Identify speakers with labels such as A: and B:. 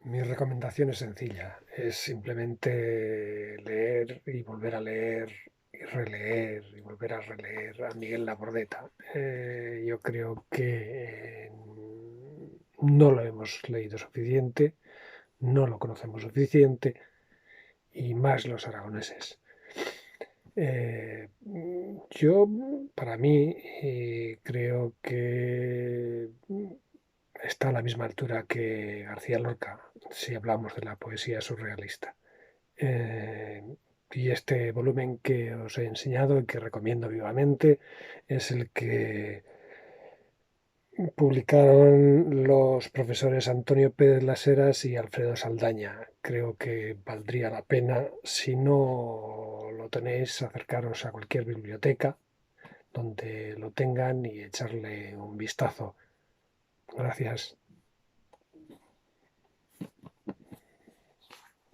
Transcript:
A: Mi recomendación es sencilla, es simplemente leer y volver a leer y releer y volver a releer a Miguel Labordeta. Yo creo que no lo hemos leído suficiente, no lo conocemos suficiente y más los aragoneses. Yo, para mí, creo que está a la misma altura que García Lorca, si hablamos de la poesía surrealista. Eh, y este volumen que os he enseñado y que recomiendo vivamente es el que publicaron los profesores Antonio Pérez Las Heras y Alfredo Saldaña. Creo que valdría la pena, si no lo tenéis, acercaros a cualquier biblioteca donde lo tengan y echarle un vistazo. Gracias.